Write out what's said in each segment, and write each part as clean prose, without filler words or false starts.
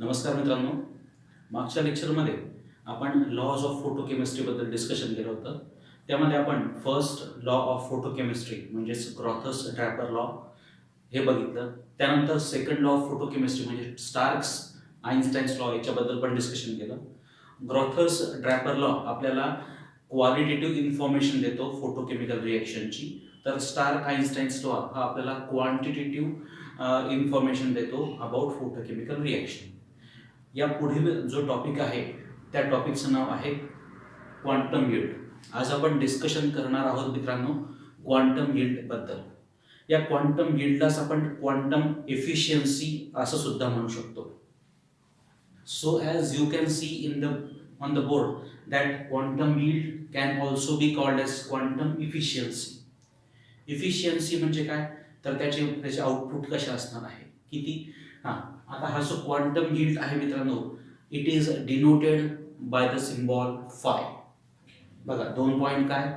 नमस्कार मित्रांनो. मागच्या लेक्चरमध्ये आपण लॉज ऑफ फोटोकेमिस्ट्रीबद्दल डिस्कशन केलं होतं. त्यामध्ये आपण फर्स्ट लॉ ऑफ फोटोकेमिस्ट्री म्हणजेच ग्रॉथस ड्रॅपर लॉ हे बघितलं. त्यानंतर सेकंड लॉ ऑफ फोटोकेमिस्ट्री म्हणजे स्टार्क्स आइन्स्टाईन्स लॉ याच्याबद्दल पण डिस्कशन केलं. ग्रॉथस ड्रॅपर लॉ आपल्याला क्वालिटेटिव्ह इन्फॉर्मेशन देतो फोटोकेमिकल रिॲक्शनची, तर स्टार्क आइन्स्टाईन्स लॉ हा आपल्याला क्वांटिटेटिव्ह इन्फॉर्मेशन देतो अबाउट फोटोकेमिकल रिॲक्शन. या पुढील जो टॉपिक आहे त्या टॉपिकचं नाव आहे क्वांटम यील्ड. आज आपण डिस्कशन करणार आहोत मित्रांनो क्वांटम यील्डबद्दल. या क्वांटम यील्डलाच आपण क्वांटम एफिशियन्सी असं सुद्धा म्हणू शकतो. So as you can see on the board that quantum yield can also be called as quantum efficiency. Efficiency म्हणजे काय, तर त्याचे आउटपुट कसे असणार आहे, किती. आता हा जो क्वांटम यील्ड आहे मित्रांनो, it is denoted by the symbol five. बघा 2 पॉईंट काय,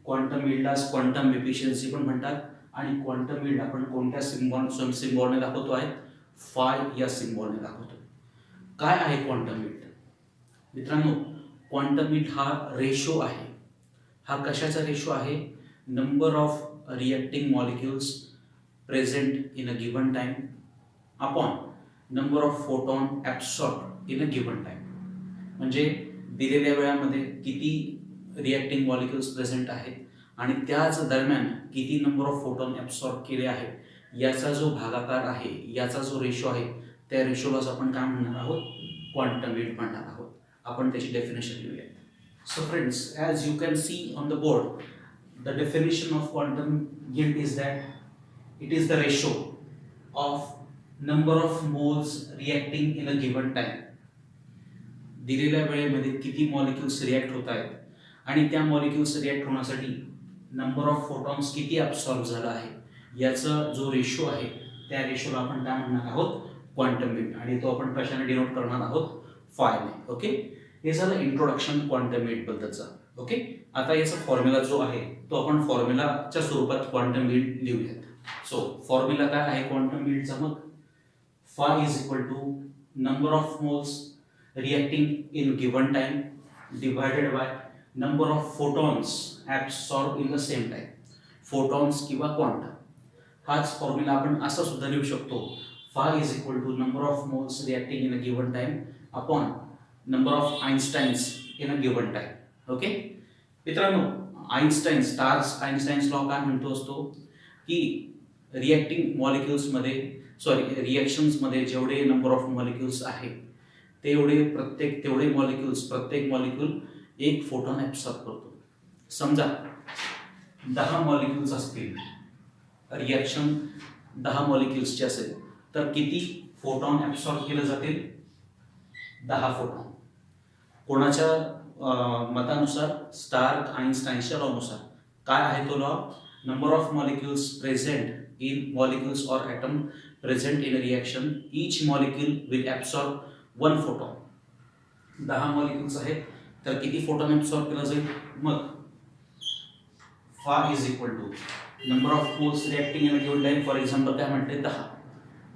क्वांटम यील्डलाच क्वांटम एफिशियन्सी पण म्हणतात आणि क्वांटम यील्ड आपण कोणत्या सिम्बॉलने दाखवतो आहे, फाय या सिम्बॉलने दाखवतो. काय आहे क्वांटम यील्ड मित्रांनो? क्वांटम यील्ड हा रेशो आहे. हा कशाचा रेशो आहे? Number of reacting molecules present in a given time upon number of photon absorb in a given time. म्हणजे दिलेल्या वेळामध्ये किती रिॲक्टिंग मॉलिक्युल्स प्रेझेंट आहेत आणि त्याच दरम्यान किती नंबर ऑफ फोटॉन ॲब्सॉर्ब केले आहेत याचा जो भागाकार आहे, याचा जो रेशो आहे, त्या रेशोलाच आपण काय म्हणणार आहोत, क्वांटम यील्ड म्हणणार आहोत. आपण त्याची डेफिनेशन लिहूया. So friends, as you can see on the board, the definition of quantum yield is that it is the ratio of number of moles reacting in a given time. दिलेल्या वेळेमध्ये किती molecules react होत आहेत आणि त्या molecules react होण्यासाठी number of photons किती absorb झाला आहे याचा जो रेशो आहे, त्या रेशोला आपण काय म्हणणार आहोत, क्वांटम यील्ड. आणि तो आपण कशाने डिनोट करणार आहोत, फायने. ओके, हे झालं इंट्रोडक्शन क्वांटम यील्ड बद्दलचा. ओके, आता याचा फॉर्म्युला जो आहे तो आपण फॉर्म्युलाच्या स्वरूपात क्वांटम यील्ड लिहूयात. सो फॉर्म्युला काय आहे क्वांटम यील्डचा? मग phi is equal to number of moles reacting in given time divided by number of photons absorb in the same time. Photons किंवा क्वांटम. हाच फॉर्म्युला आपण असा सुद्धा लिहू शकतो, phi is equal to number of moles reacting in a given time upon number of Einsteins in a given time. Okay मित्रांनो, Stark's Einstein's law काय म्हणतो असतो की रिॲक्टिंग मॉलिक्युल्समध्ये रिॲक्शन्समध्ये जेवढे नंबर ऑफ मॉलिक्युल्स आहेत प्रत्येक मॉलिक्यूल एक फोटॉन ॲब्सॉर्ब करतो. समजा 10 मॉलिक्युल्स असतील, रिॲक्शन 10 मॉलिक्युल्सची असेल, तर किती फोटॉन ॲब्सॉर्ब केले जातील? 10 फोटॉन. कोणाच्या मतानुसार? स्टार्क आइन्स्टाईनच्या लॉनुसार. काय आहे तो law? Number of molecules present in molecules or atom present in a reaction, each molecule will absorb 1 photon. 10 molecules आहेत तर किती फोटॉन ॲब्सॉर्ब केला जाईल? मग phi is equal to number of moles reacting in a given time. For example काय म्हटले,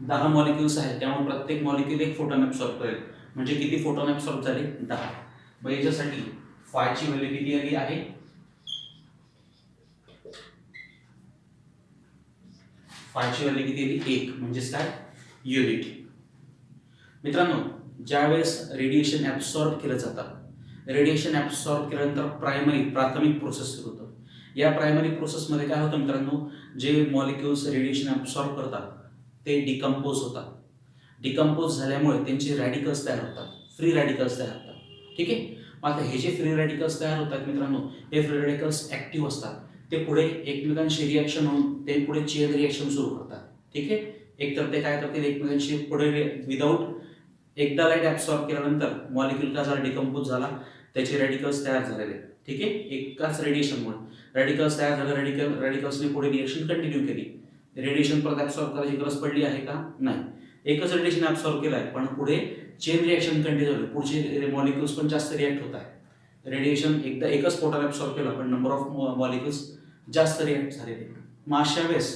10 molecules आहेत, त्यामुळे प्रत्येक मॉलिक्यूल एक फोटॉन ॲब्सॉर्ब करेल. म्हणजे किती फोटॉन ॲब्सॉर्ब झाले? 10. मग याच्यासाठी फायची व्हॅल्यू किती आली आहे? फायची व्हॅल्यू किती आली? 1. म्हणजेच काय? युनिट. मित्रांनो, ज्यावेळेस रेडिएशन ॲब्सॉर्ब केलं जातं, रेडिएशन ॲब्सॉर्ब केल्यानंतर प्राथमिक प्रोसेस सुरू होतं. या प्रायमरी प्रोसेसमध्ये काय होतं मित्रांनो, जे मॉलिक्युल्स रेडिएशन ॲब्सॉर्ब करतात ते डिकम्पोज होतात. डिकम्पोज झाल्यामुळे त्यांचे रॅडिकल्स तयार होतात, फ्री रॅडिकल्स तयार होतात. ठीक आहे. आता हे जे फ्री रॅडिकल्स तयार होतात मित्रांनो, हे फ्री रॅडिकल्स ॲक्टिव्ह असतात. ते पुढे एकमेकांशी रिॲक्शन होऊन ते पुढे चेन रिॲक्शन सुरू करतात. ठीक आहे. एकतर ते काय करतील, एकमेकांशी पुढे विदाऊट एकदा लाईट ॲब्सॉर्ब केल्यानंतर मॉलिक्यूल का झाला, डिकम्पोज झाला, त्याचे रॅडिकल्स तयार झालेले. ठीक आहे. एकाच रेडिएशनमुळे रॅडिकल्स तयार झाले. रॅडिकल्सने पुढे रिॲक्शन कंटिन्यू केली. रेडिएशन परत ॲब्सॉर्ब करायची गरज पडली आहे का? नाही. एकच रेडिएशन ॲब्सॉर्ब केलं आहे, पण पुढे चेन रिॲक्शन कंटिन्यू झाली. पुढचे मॉलिक्युल्स पण जास्त रिॲक्ट होत आहे. रेडिएशन एकच फोटॉन ॲब्सॉर्ब केला, पण नंबर ऑफ मॉलिक्युल्स जास्त रिॲक्ट झालेले. मग अशा वेळेस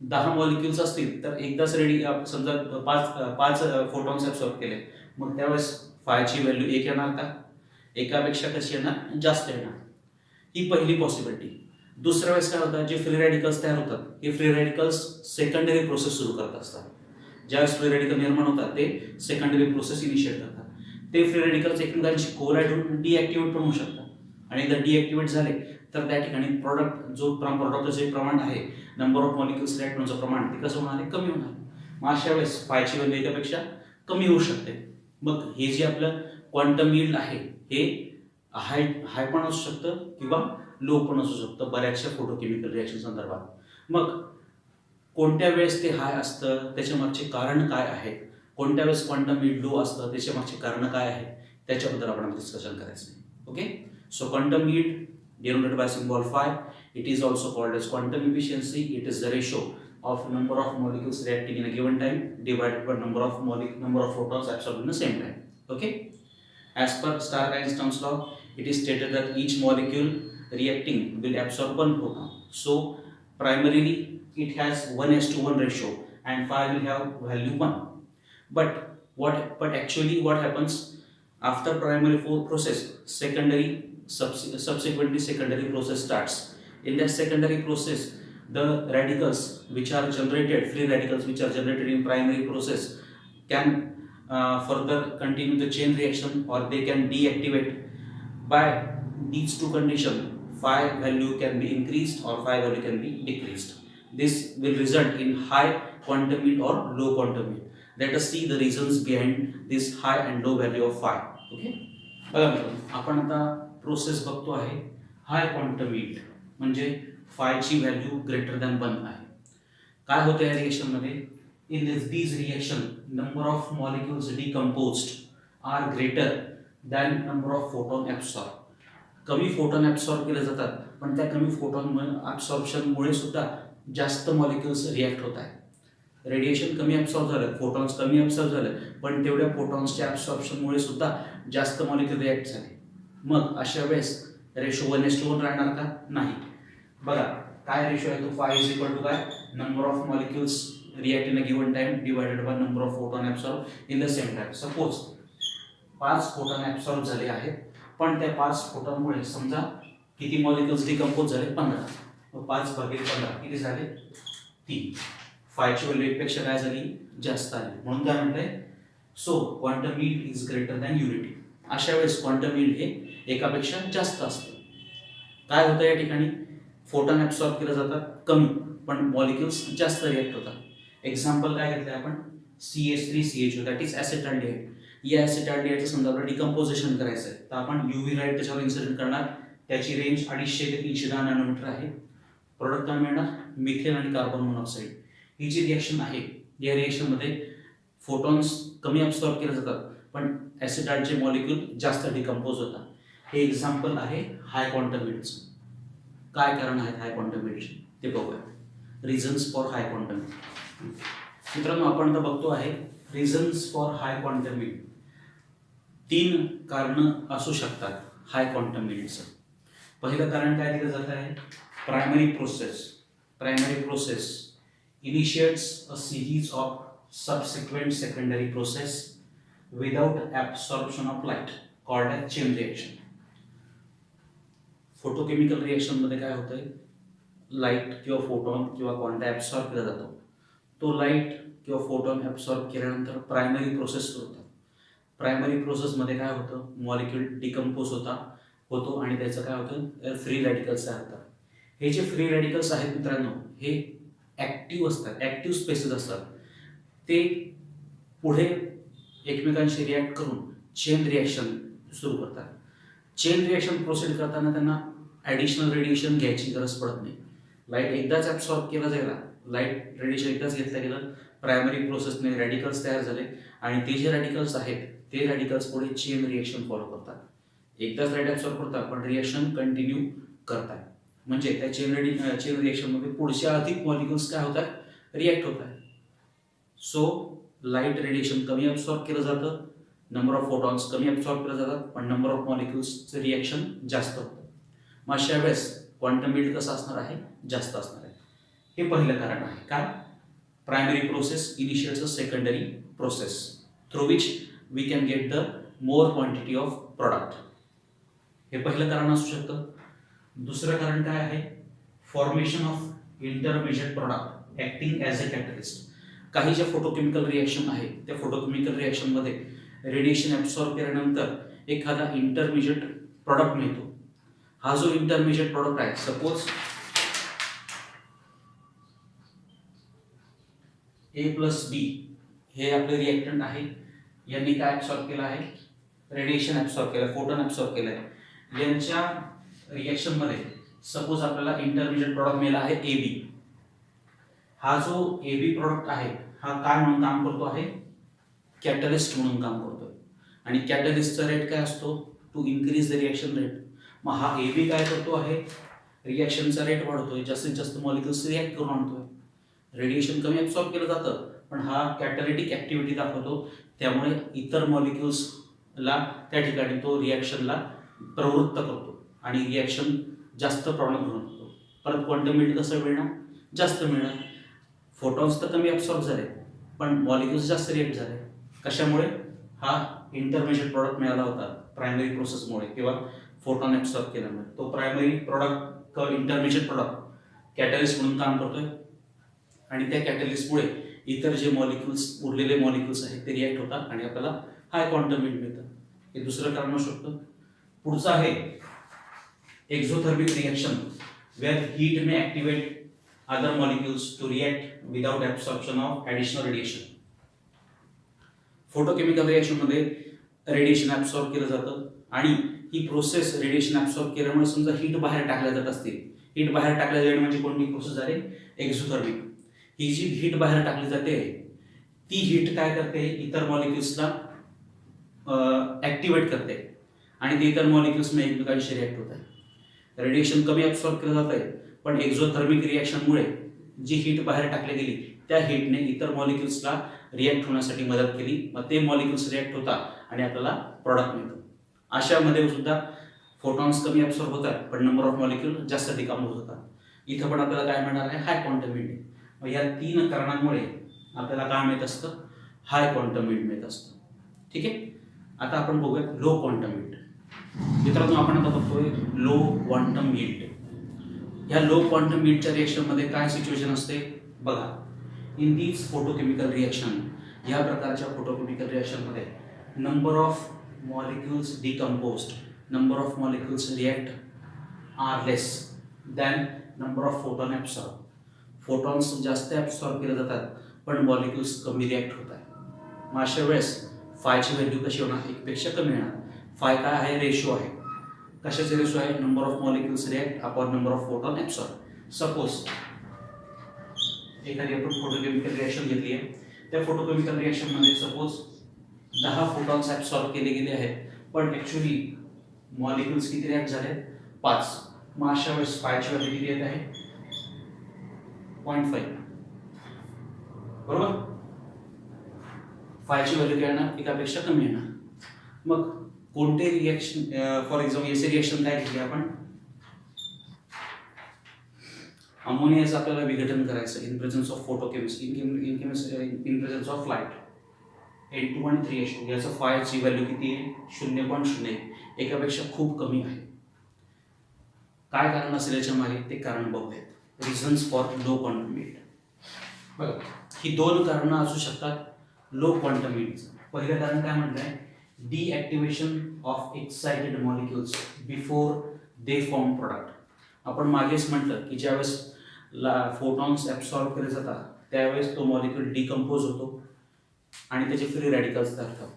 10 मॉलिक्युल्स असतील तर एकदाच समजा पाच पाच फोटॉन्स ॲब्सॉर्ब केले, मग त्यावेळेस फायची व्हॅल्यू 1 येणार का? एकापेक्षा कशी येणार? जास्त येणार. ही पहिली पॉसिबिलिटी. दुसऱ्या वेळेस काय होतं, जे फ्री रॅडिकल्स तयार होतात हे फ्री रॅडिकल्स सेकंडरी प्रोसेस सुरू करत असतात. ज्यावेळेस फ्री रॅडिकल निर्माण होतात ते सेकंडरी प्रोसेस इनिशिएट करतात. ते फ्री रॅडिकल्स एकमेकांशी कोलाइड होऊन डिॲक्टिवेट पण होऊ शकतात, आणि जर डिॲक्टिवेट झाले तर त्या ठिकाणी प्रॉडक्टचं जे प्रमाण आहे, नंबर ऑफ मॉलिक्युल्स रिॲक्ट होण्याचं प्रमाण, ते कसं होणार आहे? कमी होणार. मग अशा वेळेस फायची व्हॅल्यू एकापेक्षा कमी होऊ शकते. मग हे जे आपलं क्वांटम यील्ड आहे हे हाय पण असू शकतं किंवा लो पण असू शकतं बऱ्याचशा फोटोकेमिकल रिॲक्शन संदर्भात. मग कोणत्या वेळेस ते हाय असतं, त्याच्या मागचे कारण काय आहे, कोणत्या वेळेस क्वांटम यील्ड लो असतं, त्याच्या मागचे कारण काय आहे, त्याच्याबद्दल आपण डिस्कशन करायचं आहे. Okay, so quantum yield denoted by symbol phi, it is also called as quantum efficiency. It is the ratio of number of molecules reacting in a given time divided by number of photons absorbed in the same time. Okay, as per Stark-Einstein's law, it is stated that each molecule reacting will absorb one photon. So primarily it has 1:1 ratio and phi will have value 1. But actually what happens after primary process, subsequently secondary process starts. In that secondary process, the radicals which are generated, free radicals which are generated in primary process, can further continue the chain reaction, or they can deactivate. By these two conditions, phi value can be increased or phi value can be decreased. This will result in high quantum yield or low quantum yield. Let us see the reasons behind this high and low value of phi. Okay, बघा मित्रांनो, आपण आता process बघतो आहे हाय quantum yield, म्हणजे फायची value greater than 1 आहे. काय होतं या रिएक्शनमध्ये? In this reaction number of molecules decomposed are greater than number of photon absorb. कमी फोटॉन ॲब्सॉर्ब केले जातात, पण त्या कमी फोटॉन ॲब्सॉर्प्शनमुळे सुद्धा जास्त मॉलिक्युल्स रिॲक्ट होत आहेत. रेडिएशन कमी ॲब्सॉर्ब झालं, फोटॉन्स कमी ॲब्सॉर्ब झालं, पण तेवढ्या फोटॉन्सच्या ॲब्सॉर्प्शनमुळे सुद्धा जास्त मॉलिक्युल रिॲक्ट झाले. मग अशा वेळेस रेशो 1:1 राहणार का? नाही. बघा काय रेशो आहे तो, फाय इज इक्वल टू काय? Number of molecules react in a given time divided by number of photon absorb in the same time. Suppose 5 photon absorb झाले आहेत, पण त्या 5 फोटॉनमुळे समजा किती मॉलिक्युल्स डिकम्पोज झाले? 15. मग 5/15 किती झाले? 3. फायची व्हॅल्यू 1 पेक्षा काय झाली? जास्त आली, म्हणून काय म्हटलंय? So quantum yield is greater than unity. अशा वेळेस क्वांटम यील्ड हे एकापेक्षा जास्त असतं. काय होतं या ठिकाणी? फोटॉन ॲब्सॉर्ब केलं जातात कमी, पण मॉलिक्युल्स जास्त रिॲक्ट होतात. एक्झाम्पल काय घेतलं आपण? CH3CHO, that is ॲसिटाल्डिहाइड. या ॲसिटाल्डिहाइडचं समजा डिकम्पोजिशन करायचं आहे, तर आपण UV लाईट त्याच्यावर इन्सिडेंट करणार. त्याची रेंज 250 ते 310 नॅनोमीटर आहे. प्रोडक्ट काय मिळणार? मिथेन आणि कार्बन मोनॉक्साईड. ही जी रिएक्शन आहे, या रिएक्शनमध्ये फोटॉन्स कमी ॲब्सॉर्ब केले जातात, पण ॲसिटाल्डचे मॉलिक्यूल जास्त डिकम्पोज होतात. हे एक्झाम्पल आहे हाय क्वांटम यील्डचं. काय कारण आहेत हाय क्वांटम यील्डचे ते बघूया. Reasons for high quantum yield. मित्रांनो, आपण आता बघतो आहे reasons for high quantum yield. 3 कारणं असू शकतात हाय क्वांटम यील्डचं. पहिलं कारण काय दिलं जात आहे? Primary process initiates a series of subsequent secondary process without absorption of light, called as chain reaction. Photochemical reaction मध्ये काय होतंय? लाईट किंवा फोटॉन किंवा क्वांटा ॲब्सॉर्ब केला जातो. तो लाईट किंवा फोटॉन ॲब्सॉर्ब केल्यानंतर प्रायमरी प्रोसेस सुरू होतात. प्रायमरी प्रोसेसमध्ये काय होतं? मॉलिक्यूल डिकम्पोज होतो आणि त्याचं काय होतं? फ्री रॅडिकल्स तयार होतात. हे जे फ्री रॅडिकल्स आहेत मित्रांनो, हे ॲक्टिव्ह असतात, ॲक्टिव्ह स्पेसेस असतात. ते पुढे एकमेकांशी रिॲक्ट करून चेन रिॲक्शन सुरू करतात. चेन रिॲक्शन प्रोसीड करताना त्यांना ॲडिशनल रेडिएशन घ्यायची गरज पडत नाही. लाईट एकदाच ॲब्सॉर्ब केला जायला, लाईट रेडिएशन एकदाच घेतलं गेलं, प्रायमरी प्रोसेसने रॅडिकल्स तयार झाले, आणि ते जे रॅडिकल्स आहेत ते रॅडिकल्स पुढे चेन रिॲक्शन फॉलो करतात. एकदाच लाईट ॲब्सॉर्ब करतात, पण रिॲक्शन कंटिन्यू करतात. म्हणजे त्या चेन रिएक्शनमध्ये पुढच्या अधिक मॉलिक्युल्स काय होतात? रिॲक्ट होत आहेत. सो लाईट रेडिएशन कमी ॲब्सॉर्ब केलं जातं, नंबर ऑफ फोटॉन्स कमी ॲब्सॉर्ब केलं जातात, पण नंबर ऑफ मॉलिक्युल्सचं रिॲक्शन जास्त होतं. मग अशा वेळेस क्वांटम यील्ड कसं असणार आहे? जास्त असणार आहे. हे पहिलं कारण आहे. काय? Primary process initiates a secondary process through which we can get the more quantity of product. हे पहिलं कारण असू शकतं. दुसरं कारण काय आहे? Formation of intermediate product acting as a catalyst. काही ज्या फोटोकेमिकल रिएक्शन आहे त्या फोटोकेमिकल रिएक्शनमध्ये रेडिएशन ॲब्सॉर्ब केल्यानंतर एखादा इंटरमिजिएट प्रॉडक्ट मिळतो. हा जो इंटरमिजिएट प्रॉडक्ट आहे, सपोज A+B हे आपले रिएक्टंट आहे. यांनी काय ॲब्सॉर्ब केलं आहे? रेडिएशन ॲब्सॉर्ब केलं, फोटोन ॲब्सॉर्ब केलं आहे. यांच्या रिएक्शनमध्ये सपोज आपल्याला इंटरमिजिएट प्रॉडक्ट मिळाला आहे AB. हा जो AB प्रॉडक्ट आहे हा काय म्हणून काम करतो आहे? कॅटलिस्ट म्हणून काम करतोय. आणि कॅटलिस्टचा रेट काय असतो? To increase the reaction rate. मग हा AB काय करतो आहे? रिएक्शनचा रेट वाढवतोय, जास्तीत जास्त मॉलिक्युल्स रिॲक्ट करून आणतोय. रेडिएशन कमी ॲब्सॉर्ब केलं जातं पण हा कॅटलिटिक ॲक्टिव्हिटी दाखवतो, त्यामुळे इतर मॉलिक्युल्सला त्या ठिकाणी तो रिॲक्शनला प्रवृत्त करतो आणि रिॲक्शन जास्त प्रमाणात घडून येतो. परत क्वांटम मिळत कसं मिळणार? जास्त मिळणार. फोटॉन्स तर कमी ॲब्सॉर्ब झाले पण मॉलिक्युल्स जास्त रिॲक्ट झाले. कशामुळे? हा इंटरमिजिएट प्रॉडक्ट मिळाला होता प्रायमरी प्रोसेसमुळे किंवा फोटॉन ॲब्सॉर्ब केल्यामुळे. तो प्रायमरी प्रॉडक्ट किंवा इंटरमिजिएट प्रॉडक्ट कॅटलिस्ट म्हणून काम करतोय आणि त्या कॅटलिस्टमुळे इतर जे मॉलिक्युल्स, उरलेले मॉलिक्युल्स आहेत ते रिॲक्ट होतात आणि आपल्याला हाय क्वांटम हीट मिळतं. हे दुसरं कारण असू शकतं. पुढचं आहे exothermic reaction where heat may activate other molecules to react without absorption of additional radiation. Photochemical रिएक्शनमध्ये रेडिएशन ॲब्सॉर्ब केलं जातं आणि ही प्रोसेस रेडिएशन ॲब्सॉर्ब केल्यामुळे समजा हीट बाहेर टाकल्या जात असतील. हीट बाहेर टाकल्या जाणे म्हणजे कोणती प्रोसेस झाली? एक्झोथर्मिक. ही जी हीट बाहेर टाकली जाते ती हीट काय करते? इतर मॉलिक्युल्सला ॲक्टिवेट करते आणि ते इतर मॉलिक्युल्सने एकमेकांशी रिॲक्ट होत आहे. रेडिएशन कमी ॲब्सॉर्ब केलं जात आहे पण एक्झोथर्मिक रिॲक्शनमुळे जी हीट बाहेर टाकली गेली त्या हीटने इतर मॉलिक्युल्सला रिॲक्ट होण्यासाठी मदत केली. मग ते मॉलिक्युल्स रिॲक्ट होतात आणि आपल्याला प्रॉडक्ट मिळतं. अशामध्ये सुद्धा फोटॉन्स कमी ॲब्सॉर्ब होतात पण नंबर ऑफ मॉलिक्युल जास्त डिकंपोज होतात. इथं पण आपल्याला काय मिळणार आहे? हाय क्वांटम हीट. मग या 3 कारणांमुळे आपल्याला काय मिळत असतं? हाय क्वांटम हीट मिळत असतं. ठीक आहे. आता आपण बघूया लो क्वांटम हीट. मित्रांनो, आपण आता बघतोय लो क्वांटम हीट. या लो क्वांटम हीटच्या रिएक्शनमध्ये काय सिच्युएशन असते बघा. इन दीज फोटोकेमिकल रिएक्शन, या प्रकारच्या फोटोकेमिकल रिएक्शनमध्ये number of molecules decomposed, number of molecules react are less than number of photon absorb. Photons जास्त ॲब्सॉर्ब केले जातात पण मॉलिक्युल्स कमी रिॲक्ट होत आहे. मग अशा वेळेस फायची व्हॅल्यू कशी होणार? 1 पेक्षा कमी येणार. फाय काय आहे? रेशो आहे. कशाचे रेशो आहे? Number of molecules react upon number of photon absorb. Suppose एखादी आपण फोटोकेमिकल रिएक्शन घेतली आहे. त्या फोटोकेमिकल रिएक्शनमध्ये सपोज 10 फोटॉन्स ॲब्सॉर्ब केले गेले आहेत पण ॲक्च्युली मॉलिक्युल्स किती रिॲक्ट झाले? 5. मग अशा वेळेस फायची व्हॅल्यू किती येत आहे? 0.5. बरोबर. फायची व्हॅल्यू काय येणार? एकापेक्षा कमी येणार. मग कोणते रिएक्शन, फॉर एक्झाम्पल याचे रिएक्शन काय घेतले आपण? अमोनियाचं आपल्याला विघटन करायचं in presence of photochemistry, in presence of light. N2 आणि 3H2 याचं फायची व्हॅल्यू किती आहे? 0.01. एकापेक्षा खूप कमी आहे. काय कारण असेल याच्या मागे ते कारण बघूयात. Reasons for low quantum heat. बघा, ही 2 कारणं असू शकतात लो क्वांटम हीटचं. पहिलं कारण काय म्हटलंय? Deactivation of excited molecules before they form product. आपण मागेच म्हटलं की ज्यावेळेस फोटॉन्स ॲब्सॉर्ब केले जातात त्यावेळेस तो मॉलिक्युल डिकम्पोज होतो आणि त्याचे फ्री रॅडिकल्स तयार होतात.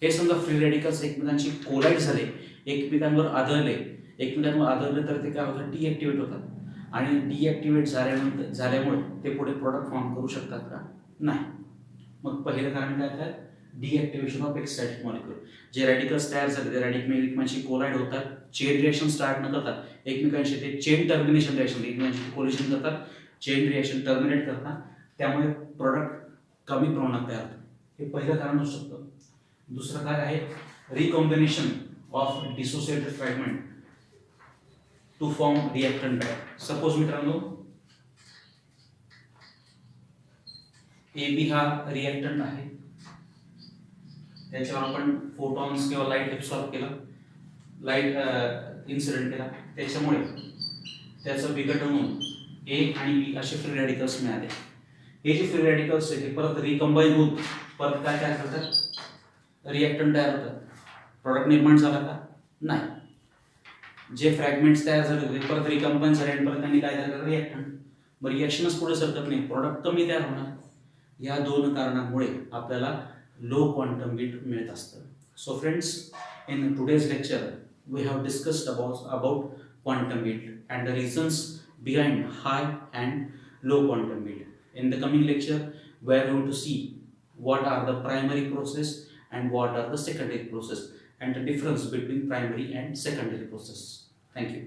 हे समजा फ्री रॅडिकल्स एकमेकांशी कोलाइड झाले, एकमेकांवर आदळले तर ते काय होतं? डीॲक्टिवेट होतात आणि डीॲक्टिवेट झाल्यामुळे ते पुढे प्रॉडक्ट फॉर्म करू शकतात का? नाही. मग पहिलं कारण काय आहे? डीॲक्टिवेशन ऑफ एक्साइटेड मॉलिक्युल. जे रॅडिकल्स तयार झाले ते एकमेकांशी कोलाइड होतात, चेन रिएक्शन स्टार्ट न करतात एकमेकांशी ते चेन टर्मिनेशन रिएक्शन, एकमेकांशी कोलिशन करतात, चेन रिएक्शन टर्मिनेट करतात, त्यामुळे प्रॉडक्ट कमी प्रमाणात तयार होतं. हे पहिलं कारण असू शकतं. दुसरं काय आहे? Recombination of dissociated fragment to form reactant back. Suppose मित्रांनो AB हा रिएक्टंट आहे, त्याच्यावर आपण फोटॉन्स किंवा लाईट एब्सॉर्ब केला, लाईट इन्सिडेंट केला, त्याच्यामुळे त्याचं विघटन होऊन A आणि B असे फ्री रॅडिकल्स मिळाले. हे जे फ्री रॅडिकल्स आहेत ते परत रिकंबाईन होऊन परत काय तयार करतात, रिएक्टंट तयार होतात. प्रॉडक्ट निर्माण झाला का? नाही. जे फ्रॅगमेंट्स तयार झाले होते परत रिकंबाईन झाले आणि परत त्यांनी काय तयार केलं, रिएक्टंट. मग रिएक्शनच पुढे सरकत नाही, प्रॉडक्ट कमी तयार होणार. या दोन कारणांमुळे आपल्याला लो क्वांटम बीट मिळत असतं. So friends, in today's lecture we have discussed about quantum beat and the reasons behind high and low quantum beat. In the coming lecture, we are going to see what are the primary process and what are the secondary process and the difference between primary and secondary process. Thank you.